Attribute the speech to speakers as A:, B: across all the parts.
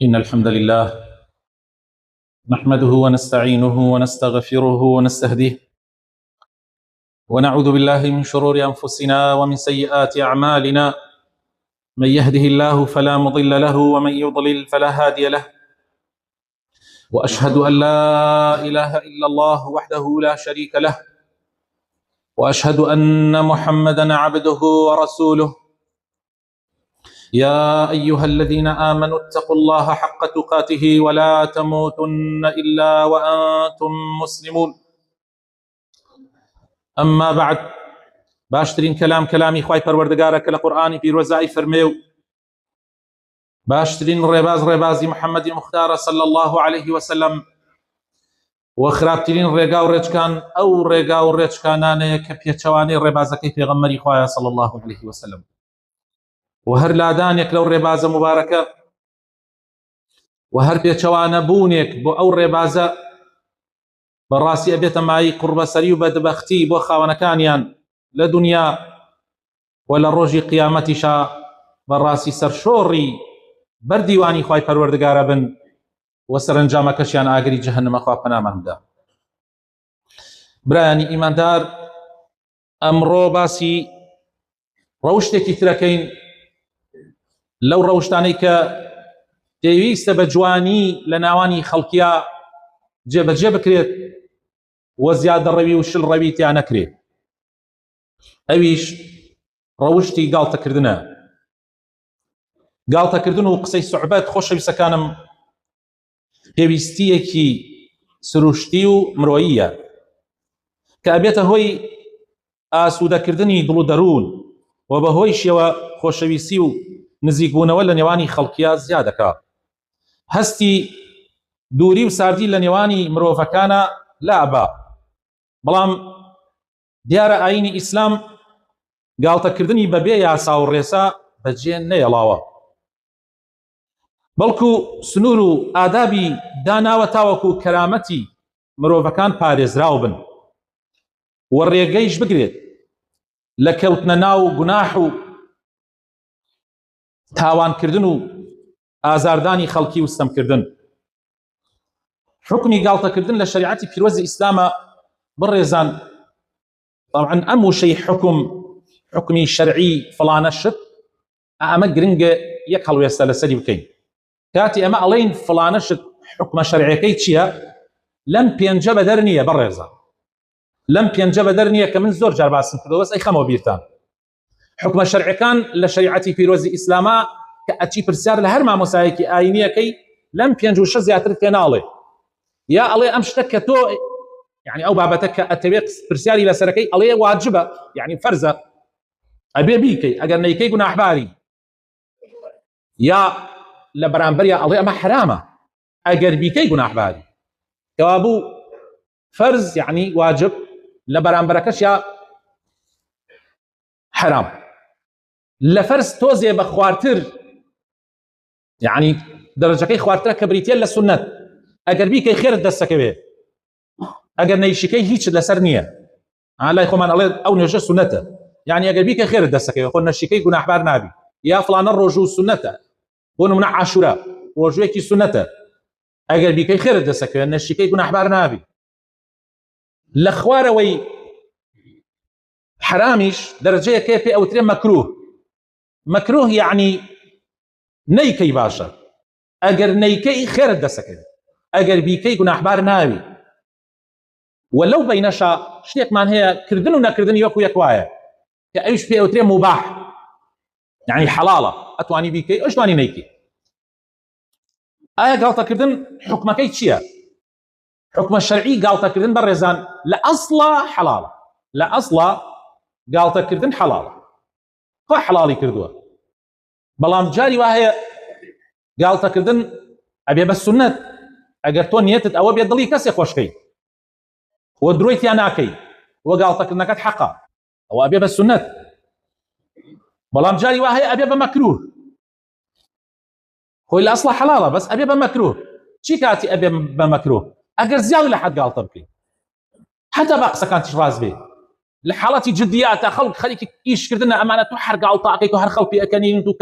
A: إن الحمد لله نحمده ونستعينه ونستغفره ونستهديه ونعوذ بالله من شرور أنفسنا ومن سيئات أعمالنا. من يهده الله فلا مضل له ومن يضلل فلا هادي له، وأشهد أن لا إله إلا الله وحده لا شريك له، وأشهد أن محمدا عبده ورسوله. يا أيها الذين آمنوا اتقوا الله حق تقاته ولا تموتن إلا وأنتم مسلمون. أما بعد، باشترين كلامي خواهي پروردگارك لقرآن پیروزائی فرمیو، باشترين رێبازی محمد مختار صلى الله عليه وسلم، وخرابترين ڕێگا و ڕێچکان ئەو ڕێگا و ڕێچکانانەیە کە پێچەوانەی ڕێبازەکەی پێغەمبەری خوایە صلى الله عليه وسلم، و هەر لادانێک لەو ڕێبازە مبارەکە و هەر پێچەوانە بوونێک بۆ ئەو ڕێبازە بەڕاستی ئەبێتە مای قوربەسەری و بەدبەختی بۆ خاوەنەکانیان لە دنیا و لە ڕۆژی قیامەتیشا بەڕاستی سەرشۆڕی بەردیوانی خوای پەروەردگارە بن و سەرنجامەکەشیان ئاگری جەهەنەمە، خوا پەنامان بدە. برایانی ئیماندار، ئەمڕۆ باسی ڕەوشتێکی ترەکەین لەو ڕەوشتانەی کە پێویستە بە جوانی لە ناوانی خەڵکیا جێبەجێ بکرێت و زیادەڕەوی و شلڕەوی تیا نەکرێت. ئەویش ڕەوشتی گاڵتەکردنە. گاڵتەکردن و قسەی سوحبەت خۆشەویستەکانم پێویستیەکی سروشتی و مرۆییە کە ئەبێتە هۆی ئاسوودەکردنی دڵ و دەروون و بەهۆی شێوە خۆشەویستی و نزیکبوونەوە لە نێوانی خەڵکیا زیادەکە. هەستی دووری و ساردی لە نێوانی مرۆڤەکانە لابە، بەڵام دیارە ئاینی ئیسلام گاڵتەکردنی بەبێ یاسا و ڕێسا بەجێ نەیەڵاوە، بەڵکو سنوور و ئادابی داناوە تاوەکو کەرامەتی مرۆڤەکان پارێزراو بن و ڕێگەیش بگرێت لە کەوتنە ناو گوناح و تاوانکردن و ئازاردانی خەڵکی و ستەمکردن. حکمی گاڵتەکردن لە شریعەتی پیرۆزی ئیسلامە بڕێزان. طبعا ئەم وشەی حکمی شەرعی فڵانە شت ئەمە گرنگە یەک هەڵوێستە لەسەری بکەین. کاتی ئەمە ئەڵێین فڵانە شت حکمە شەرعیەکەی چییە، لەم پێنجە بەدەر نییە بەڕێزە، لەم پێنجە بەدەر نییە کە من زۆر جار باسم کردەوە، بەس ئەی خەمەوە بیرتان. حکمە شەرعیەکان لە شریعەتی پیرۆزی ئیسلامە کە ئەچی پرسیار لە هەر مامۆسایەکی ئاینیەکەی لەم پێنج و شە زیاتر پێ ناڵێ، یا ئەڵێ ئەم شتە کە تۆ یعنی ئەو بابەتە کە ئەتەوێت پرسیاری لەسەرەکەی ئەڵێ واجبە، یعنی فەرزە ئەبێ بیکەی، ئەگەر نەیکەی گوناحباری، یا لە بەرامبەریا ئەڵێ ئەمە حرامە، ئەگەر بیکەی گوناحباری. کەوا بوو فەرز یعنی واجب، لە بەرامبەرەکەش یا حرام. لە فەرز تۆزێ بە خوارتر، یعنی دەرەجەکەی خوارترە کە بریتە لە سونەت، ئەگەر بیکەی خێرت دەستەکەوێ، ئەگەر نەیشیکەی هیچ لەسەر نییە. لای خۆمان ئەڵێ ئەو نوێژە سونەتە، یعنی ئەگەر بیکەی خێرت دەستەکەوێ، خۆ نەشیکەی گوناحبار نابی. یا فڵانە ڕۆژ و سونەتە، بۆ نمونە عاشورا ڕۆژوێکی سونەتە، ئەگەر بیکەی خێرت دەستەکەوێ، نەشیکەی گوناحبار نابی. لە خوارەوەی حرامیش دەرەجەیەکەیە پێ ئەوترێ مەکروه. مەکروه یعنی نەیکەی باشە، ئەگەر نەیکەی خێرت دەستەکەوێ، ئەگەر بیکەی گوناحبار ناوی. وەلەو بەینەشا شتێکمان هەیە کردن و نەکردنی وەکو یەک وایە کە ئەویش پێ ئەوترێ موباح، یعنی حەڵاڵە، ئەتوانی بیکەی ئەشتوانی نەیکەی. ئایا گاڵتەکردن حکمەکەی چییە؟ حکمە شەرعی گاڵتەکردن بەڕێزان لە ئەسڵە حەڵاڵە، لە ئەسڵە گاڵتەکردن حەڵاڵە، خوا حەڵاڵی کردووە. بەڵام جاری وا هەیە گاڵتەکردن ئەبێ بە سونەت، ئەگەر تۆ نیەتت ئەوە بێ دڵی کەسێ خۆشکەی و درۆی تیا ناکەی وە گاڵتەکردنەکەت حەقە، ئەوە ئەبێ بە سونەت. بەڵام جاری وا هەیە ئەبێ بە مەکروه، خۆی لە ئەسڵە حەڵاڵە بەس ئەبێ بە مەکروه. چی کاتی ئەبێ بە مەکروه؟ ئەگەر زیادی لە حەد گاڵتە بکەی، حتا بە قسەکانتیش ڕاست بێ، لە حاڵەتی جدیاتە خەڵکی ئیشکردنە ئەمانە تۆ هەر گاڵتە ئەکەی، تۆ هەر خەڵکی ئەکەنین، تو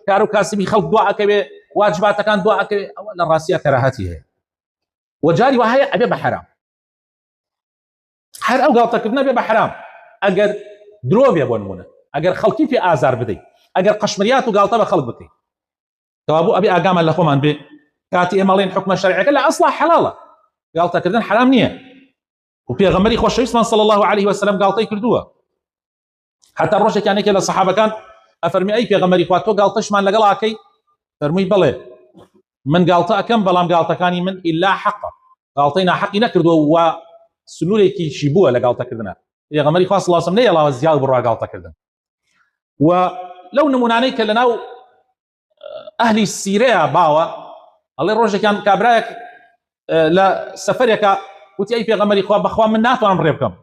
A: کار و کاسبی خەڵک دوا ئەکەوێ، واجباتەکان دوا ئەکەوێ ئەوە لە ڕاستیە کەراهەتی هەیە وەجاری وا هەیە ئەبێ بە حرام هەر ئەو گاڵتەکردنە بێ بە حرام ئەگەر درۆ بێ بۆ نمونە ئەگەر خەڵکی پێ ئازار بدەیت ئەگەر قەشمریات و گاڵتە بە خەڵک بکەیت کەوا بوو ئەبێ ئاگامان لە خۆمان بێ کاتی ئێمەڵێن حکومە شەرعیەکە لە ئەسڵا حەڵاڵە گاڵتەکردن حرام نییە و پێغەمبەری خۆشەویستمان صلی الله عليه وسلم گاڵتەی کردووە حتى ڕۆژێکیانێکە لە سەحابەکان ئەفەرمی ئەی پێغەمبەری خوا تۆ گاڵتەشمان لەگەڵ ئاکەی فەرمووی بەڵێ من گاڵتە ئەکەم بەڵام گاڵتەکانی من ئیلا حەقە گاڵتەی ناحەقی نەکردووە و سنوورێکیشی بووە لە گاڵتەکردنە پێغەمبەری خوا صلی الله عليه وسلم نەیەڵاوە زیاو بڕوا گاڵتەکردن و لەو نمونانەی کە لەناو ئەهلی سیرەیە باوە ئەڵێ ڕۆژێکیان کابرایەک لە سەفەرێکە وتی ئەی پێغەمبەری خوا بەخوا من ناتوانم ڕێ بکەم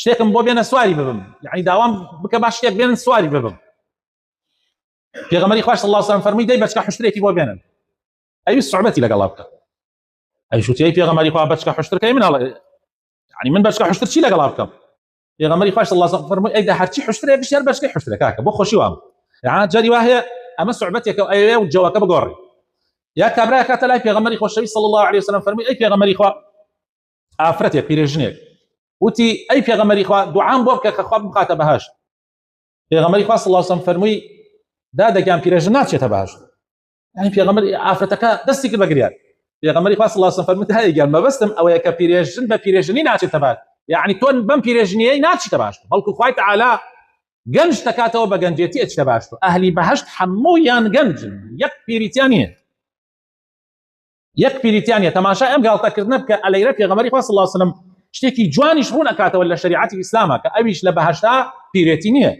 A: شتێکم بۆ بێنە سواری ببم یعنی داوام بکە باش شتێک بێنن سواری ببم پێغەمبەری خوا صلی الله عليه وسلم فەرمووی دەی بەچکە حوشترێکی بۆ بێنن ئەویست سوحبەتی لەگەڵا بکە ئەیش وتی ئەی پێغەمبەری خوا بەچکە حوشترەکەی من يعني من بەچکە حوشتر چی لەگەڵا بکەم پێغەمبەری خوا صلی الله عليه وسلم فەرمووی ئەیدا هەرچی حوشترێک شێر بەچکەی حوشترە کاکە بۆ خۆشی وام يعني جاری وا هەیە ئەمە سوحبەتێکە ئەوێ و جەوەکە بگۆڕی یا کابرایە کاتە لای پێغەمبەری خۆشەویست صلی الله عليه وسلم فەرمووی ئەی پێغەمبەری خوا ئافرەتێک پیرێژنێک وتی ئەی پێغەمبەری خوا دوعام بۆ بکە کە خوا بخاتە بەهەشت پێغەمبەری خوا صلی الله عليه وسلم فەرمووی دادەگیان پیرێژن ناچێتە بەهەشت يعني پێغەمبەر ئافرەتەکە دەستی کرد بە گریان پێغەمبەری خوا صلی الله عليه وسلم فەرمووی هەیە گیان مەبەستم ئەوەیە کە پیرێژن بە پیرێژنی ناچێتە بەهەشت يعني تۆ بەم پیرێژنیەی ناچیتە بەهەشت بەڵکو خوای تەعالا گەنج دەکاتەوە بە گەنجێتی ئەچیتە بەهەشت ئەهلی بەهەشت هەموویان گەنجن یەک پیریتیان نییە یەک پیریتیان نییە تەماشای ئەم گاڵتەکردنە بکە ئەلەیرە پێغەمبەری خوا صلی الله عليه وسلم شتێکی جوانیش ڕوون ئەکاتەوە لە شریعەتی ئیسلامە کە ئەویش لە بەهەشتا پیرێتی نییە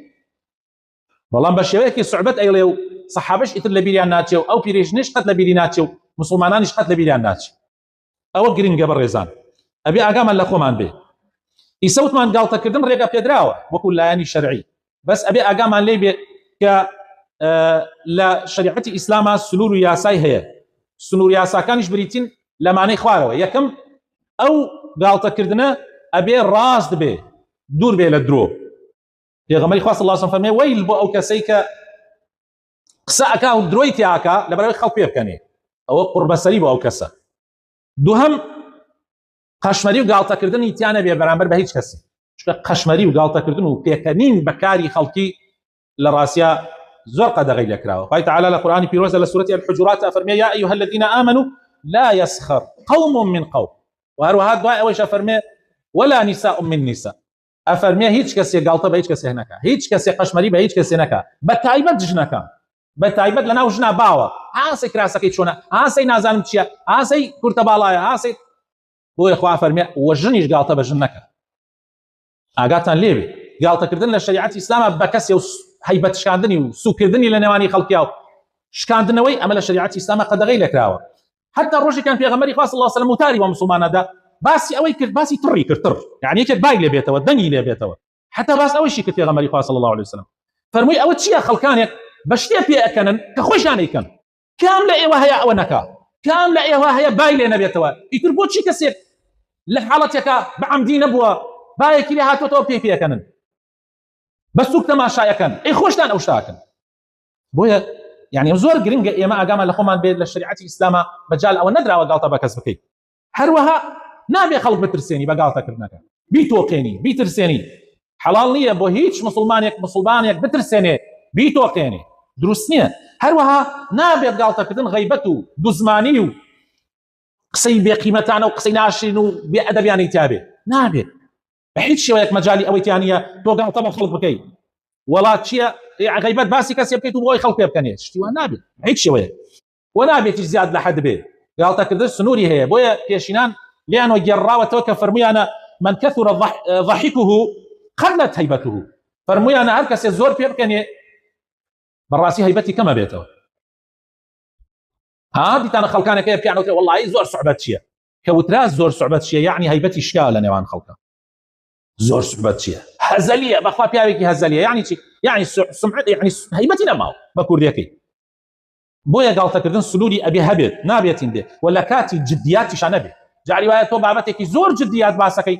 A: بەڵام بە شێوەیەکی سوعبەت ئەیڵێ و سەحابەش ئیتر لە بیریان ناچێ و ئەو پیرێژنیش قەت لە بیری ناچێ و مسلمانانیش قەت لە بیریان ناچێ ئەوە گرنگە بەڕێزان ئەبێ ئاگامان لە خۆمان بێ ئیسەوتمان گاڵتەکردن ڕێگە پێدراوە وەکو لایەنی شەرعی بەس ئەبێ ئاگامان لێ بێ کە لە شریعەتی ئیسلامە سنوور و یاسای هەیە سنوور یاساکانیش بریتین لەمانەی خوارەوە یەکەم ئەو گاڵتەکردنە ئەبێ ڕاست بێ دوور بێ لە درۆ پێغەمبەری خوا صلی الله عليه وسلم فەرمێ وەیل بۆ ئەو کەسەی کە قسە ئەکا و درۆی تیاکە لەبەرەوەی خەڵک پێ بکەنێ ئەوە قوربەسەری بۆ ئەو کەسە دووهەم قەشمەری و گاڵتەکردنی تیانە بێ بەرامبەر بە هیچ کەسی چونکە قەشمەری و گاڵتەکردن و پێکەنین بەکاری خەڵکی لە ڕاستیە زۆر قەدەغەی لێکراوە خوای تەعالا لە قورئانی پیرۆزە لە سورەتی الحجرات ئەفەرمێ یا ئەیها الذین آمنوا لا يسخر قوم من قوم وهروها دوای ئەوەش ئەفەرمێ ولا نساء من نساء ئەفەرمێ هیچ کەسێک گاڵتە بە هیچ کەسێک نەکا هیچ کەسێک قەشمەری بە هیچ کەسێک نەکا بە تایبەت ژنەکان بە تایبەت لەناو ژنا باوە ئاسەی کراسەکەی چۆنە ئاسەی نازانم چییە ئاسەی کورتە باڵایە ئاسەی بۆیە خوا فەرمێ وە ژنیش گاڵتە بە ژن نەکە ئاگاتان لێبێ گاڵتەکردن لە شریعەتی ئیسلامە بە کەسێ و هەیبەت شکاندنی و سوکردنی لە نێوانی خەڵکیا و شکاندنەوەی ئەمە لە شریعەتی ئیسلامە قەدەغەی لێکراوە حتى ڕۆژێکیان پێغەمبەری خوا صلی الله عليه وسلم وتاری بە مسلمانەدا باسی ئەوەی کرد باسی تڕی کردتر یعنی یەکێک بای لێ بێتەوە دەنگی لێ بێتەوە حتى باس ئەوەشی کرد پێغەمبەری خوا صلی الله عليه وسلم فەرمووی ئەوە چییە خەڵکانێک بە شتێ پێ ئەکەنن کە خۆشیان ئەیکەن کام لە ئێوە هەیە ئەوە نەکا کام لە ئێوە هەیە بای لێ نەبێتەوە ئیتر بۆچی کەسێک لە حاڵەتێکە بەعەمدی نەبووە بایەکی لێ هاتوۆتەوە پێی پێەکەنن بە سووک تەماشایەکەن ئەی خۆشتان ئەو شتاکەن بۆیە يعني زۆر گرنگە ئێمە ئاگامان لە خۆمان بێت لە شریعەتی ئیسلامە بەجال ئەوە نەدراوە گاڵتە بە کەس بکەیت هەروەها نابێ خەڵک بترسێنی بە گاڵتەکردنەکە بیتۆقێنی بیترسێنی حەڵاڵ نییە بۆ هیچ مسلمانێک بترسێنێ بیتۆقێنێ دروست نییە هەروەها نابێت گاڵتەکردن غەیبەت و دوزمانی و قسەی بێقیمەتانە و قسەی ناشرین و بێئەدەبیانی تیابێ نابێت بە هیچ شێوەیەک مەجالی ئەوەی تیانە تۆ گاڵتە بە خەڵک بکەیت وڵات چییە غەیبەت باسی کەسێ بکەیت و بۆی خەڵک پێ بکەنێت شتیوان نابێت هیچ شێوەیە و نابێتی زیاد لە حەد بێ گاڵتەکردن سنووری هەیە بۆیە پێشینان لیانەوە گێڕاوەتەوە کە فەرموویانە من كثر ضحكه قلت هيبته فەرموویانە هەر کەسێ زۆر پێ بکەنێ بەڕاستی هەیبەتی کەمە بێتەوە دیتانە خەڵکانێکە پیانەوتێ وەڵڵاهی زۆر سوحبەت چییە کەوترا زۆر سوحبەت چییە یعنی هەیبەتی شکا لە نێوان خەڵکە زۆر سوحبەت چییە هەزەلیە بەخوا پیاوێکی هەزەلیە یعنی چی یعنی سمعت یعنی هەیبەتی نەماوە بە کوردیەکەی بۆیە گاڵتەکردن سنووری ئەبێ هەبێت نابێتین بێ و لە کاتی جددیاتیشان نەبێت جاری وایە تۆ بابەتێکی زۆر جددیات باسەکەی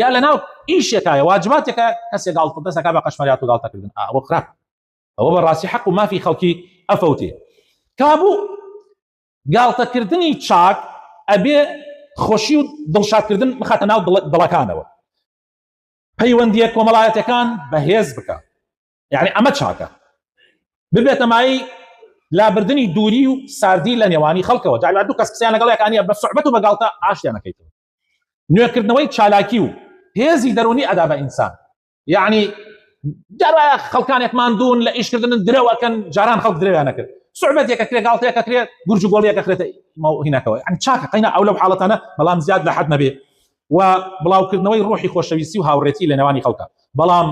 A: یا لەناو ئیشێکایە واجباتێکە کەسێک گاڵتە دەسەکە بە قەشمەریات و گاڵتەکردن ئەوە خراپ ئەوە بەڕاستی حەق و مافی خەڵکی ئەفەوتێ کابوو گاڵتەکردنی چاک ئەبێ خۆشی و دڵشادکردن بخاتە ناو دڵەکانەوە، پەیوەندیە کۆمەڵایەتەکان بەهێز بکە، یعنی ئەمە چاکە، ببێتە مای لابردنی دووری و ساردی لە نێوانی خەڵکەوە. جا دوو کەس قسەیان لەگەڵ یەکانیە بە سوحبەت و بەگاڵتە ئاشتیان نەکەیتەوە. نوێکردنەوەی چالاکی و هێزی دەرونی ئەدا بە ئینسان، یعنی جارە خەڵکانێکمان دوون لە ئیشکردن درەوەکەن، جاران خەڵک درەویان نەکرد، سوحبەتێکە کرێ گاڵتەیەکە کرێ گورج و گۆڵیەکە کرێتە هینەکەوە، یعنی چاکە قەینا ئەو لەو حاڵەتانە، بەڵام زیاد لە حەد نەبێ و بڵاوکردنەوەی ڕۆحی خۆشەویستی و هاوڕێتی لە نێوانی خەڵکە. بەڵام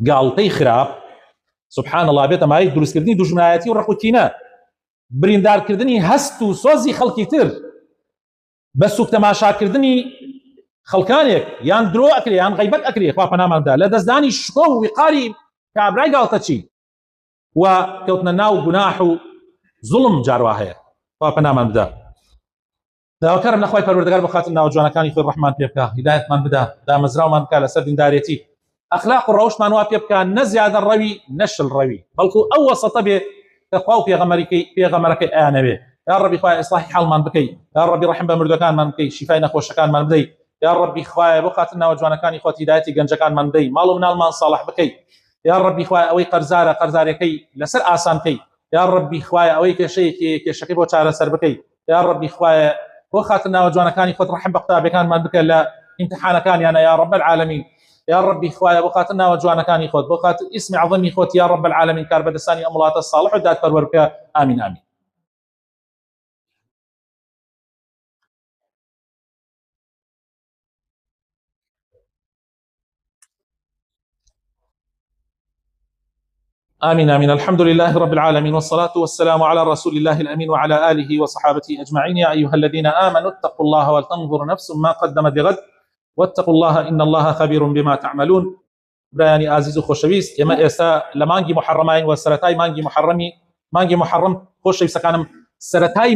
A: گاڵتەی خراپ سبحان الله بێتە مای دروستکردنی دوژمنایەتی و ڕقوتینە، بریندارکردنی هەست و سۆزی خەڵکی تر، بە سوک تەماشاکردنی خەڵکانێک یان درۆ ئەکرێ یان غەیبەت ئەکرێ خوا پەناماندا، لە دەستدانی شکۆ و وقاری کابرای گاڵتە چی و کەوتنە ناو گوناح و زوڵم جاروا هەیە. خوا پەنامان بدە. داواکارم لەخوای پەروەردگار بە خاتر ناوجوانەکانی خۆی ڕەحمان پێ بکە، هیدایەتمان بدە، دامەزراومان بکە لەسەر دیندارێتی، ئەخلاق و ڕەوشمان وا پێ بکە، نە زیادە ڕەوی نە شل ڕەوی، بەڵکو ئەو وەسەتە بێ کە خوا و پێغەمبەرەکەی ئەیانەوێ. یا ڕەبی خوای ئیسلاحی حاڵمان بکەی، یا ڕەبی ڕەحم بە مردوەکانمان بکەی، شیفای نەخۆشەکانمان بدەی، یا ڕەبی خوایە بۆ خاتر ناوجوانەکانی خۆت هیدایەتی گەنجەکانمان بدەی، ماڵ و مناڵمان ساڵح بکەی، یا ڕەبی خوایە ئەوەی قەرزارە قەرزارەکەی لەسەر ئاسان بکەی، یا ڕەبی خوایە ئەوەی کێشەکەی بۆ چارەسەر بکەی، یا ڕەبی خوایە بۆ خاتر ناوجوانەکانی خۆت ڕەحم بە قوتابەکانمان بکە لە ئیمتحانەکانیانە، یا رب العالمین، یا ربی خوایە بۆ خاتر ناوجوانەکانی خۆت، بۆ خاتر ئیسمی عەظەمی خۆت، یا رب العالمین کار بەدەستانی ئەم وڵاتە ساڵح و دادپەروەر بکە. ئامین ئامین. آمين آمين. الحمد لله رب العالمين، والصلاة والسلام على رسول الله الأمين وعلى آله وصحابته أجمعين. يا أيها الذين آمنوا اتقوا الله ولتنظر نفس ما قدمت لغد واتقوا الله إن الله خبير بما تعملون. برایانی عزیز و خۆشەویست، ئێمە ئێستا لە مانگی محەڕەمین و سەرەتای مانگی محەڕەم خۆشەویستەکانم سەرەتای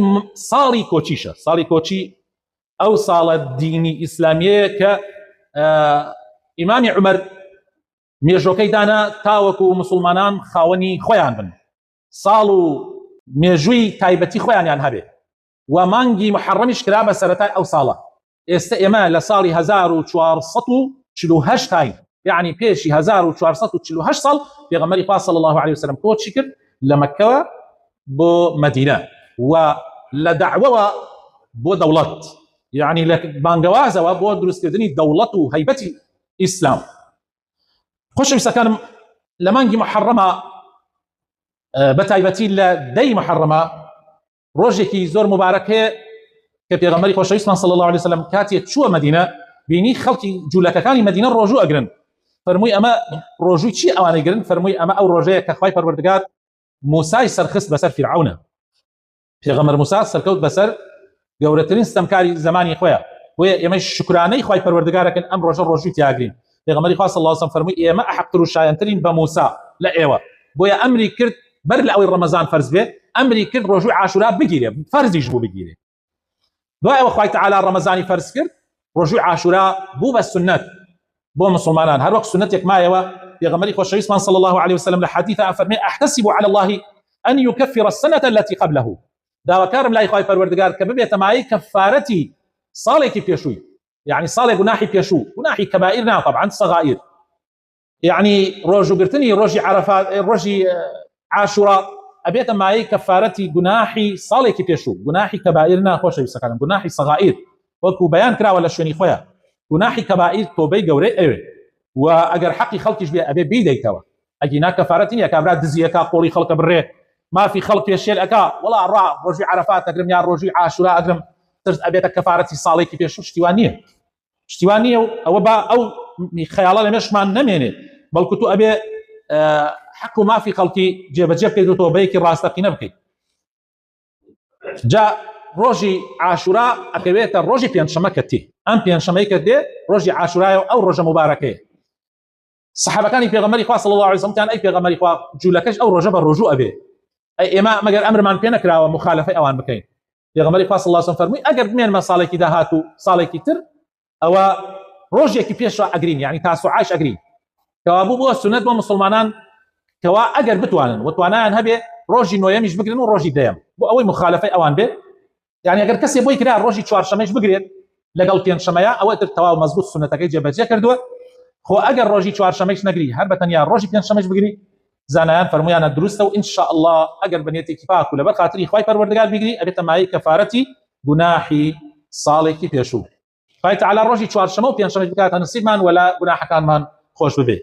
A: ساڵی کۆچیشە. ساڵی کۆچی ئەو ساڵە دینی ئیسلامیەیە کە ئیمامی عومەر مێژۆکەی دانا تاوەکو مسلمانان خاوەنی خۆیان بن، ساڵ و مێژووی تایبەتی خۆیانیان هەبێ و مانگی محەڕەمیش کرا بە سەرەتای ئەو ساڵە. ئێستا ئێمە لە ساڵی 1448 تاین، يعني پێشی 1448 ساڵ پێغەمبەری خوا صلی الله عليه وسلم کۆچی کرد لە مەککەوە بۆ مەدینە و لە دەعوەوە بۆ دەوڵەت، يعني لە بانگەوازەوە بۆ دروستکردنی دەوڵەت و هەیبەتی ئیسلام. خۆشەویستەکانم لە مانگی محەڕەمە بەتایبەتی لە دەی محەڕەمە ڕۆژێکی زۆر مبارەک هەیە کە پێغەمبەری خۆشەویستمان صلی الله عليه وسلم کاتێک چووە مەدینە بینی خەڵکی جوولەکەکانی مەدینە ڕۆژوو ئەگرن، فەرمووی ئەمە ڕۆژووی چی ئەوانەی گرن؟ فەرمووی ئەمە ئەو ڕۆژەیە کە خوای پەروەردگار موسای سەرخست بەسەر فیرعەونە. پێغەمبەر موسا سەرکەوت بەسەر گەورەترین ستەمکاری زمانی خۆیە، بۆیە ئێمە شکرانەی خوای پەروەردگارەکەن ئەم ڕۆژە ڕۆژووی تیاگرین. پێغەمبەری خوا صلی الله عليه وسلم فەرمووی ئێمە ئەحەقتر و شایەنترین بە موسا لە ئێوە، بۆیە ئەمری کرد بەر لە ئەوەی ڕەمەزان فەرز بێ ئەمری کرد ڕۆژووی عاشورا بگیرێ، فەرزیش بوو بگیرێ. دوای ئەوە خوای تەعالی ڕەمەزانی فەرز کرد، ڕۆژووی عاشورا بوو بە سنەت بۆ مسلمانان، هەر وەک سنەتێک مایەوە. پێغەمبەری خۆشەویستمان صلی الله عليه وسلم لە حەدیثە فەرمێ ئەحتەسیب على الله أن يكفر السنة التي قبله. داواکارم لای خوای پەروەردگار کە ببێتە مای کەفارەتی ساڵێکی پێشووی، يعني صالح گوناحی پێشوو، گوناحی کەبائیر نا طبعا صغائر، يعني ڕۆژوگرتنی ڕۆژی عەرەفات ڕۆژی عاشورا ئەبێتە مای کەفارەتی گوناحی ساڵێکی پێشوو، گوناحی کەبائیر نا خۆشەویستەکانم، گوناحی صغائر وەکو بەیان کراوە لە شوێنی خۆیان. گوناحی کەبائیر تۆبەی گەورەی ئەوێ و ئەگەر حەقی خەڵکیش بێ ئەبێ بیدەیتەوە. ئەگینا کەفارەتی نییە کابرا دزیەکە قۆڵی خەڵکە بڕێ مافی خەڵک پێشێل ئەکا وەڵا ڕا ڕۆژی عەرەفات ئەگرم یان ڕۆژی عاشورا ئەگرم ترس ئەبێتە کەفارەتی ساڵێکی پێشوو. شتیوان نییە و ئەوە با ئەو خەیاڵە لە مێشمان نەمێنێت، بەڵکو تو ئەبێ حەق و مافی خەڵکی جێبەجێ بکەیت و تۆبەیەکی ڕاستەقینە بکەیت. جا ڕۆژی عاشورا ئەکەوێتە ڕۆژی پێنجشەمە کە تێ، ئەم پێنجشەمەی کە دێ ڕۆژی عاشورایە و ئەو ڕۆژە مبارەکەیە. سەحابەکانی پێغەمبەری خوا صلی الله عليه وسلم تیان ئەی پێغەمبەری خوا جوولەکەش ئەو ڕۆژە بە ڕۆژوو ئەبێ، ئەی ئێمە مەگەر ئەمرمان پێ نەکراوە مخالفەی ئەوان بکەین. پێغەمبەری خوا صلی الله عليه وسلم فەرمووی ئەگەر بمێنمە ساڵێکی داهات و ساڵێکی تر ئەوە ڕۆژێکی پێشەوە ئەگرین، یعنی تاسوعاش ئەگرین، کەوا بوو بۆ سنەت بۆ مسلمانان کەوا ئەگەر بتوانن و توانایان هەبێ ڕۆژی نۆیەمیش بگرن و ڕۆژی دەیەم بۆ ئەوەی مخالفەی ئەوان بێت. یعنی ئەگەر کەسێ بۆی کرا ڕۆژی چوارشەمەش بگرێت لەگەڵ پێنجشەمەیە ئەوە تر تەواو مەزبوط سنەتەکەی جێبەجێ کردووە. خۆ ئەگەر ڕۆژی چوارشەمەش نەگری هەر بەتەنیا ڕۆژی پێنجشەمەش بگری زانایان فەرمویانە دروستە و ئینشاء الله ئەگەر بەنیەتێکی پاک و لەبەر خاتری خوای پەروەردگار بگری ئەبێتە مایەی کەفارەتی گوناحی ساڵێکی پێشوو. خوای تەعالی ڕۆژی چوارشەمە و پێنجشەمەش بکاتە نسیبمان وەلا گوناحەکانمان خۆش ببێ.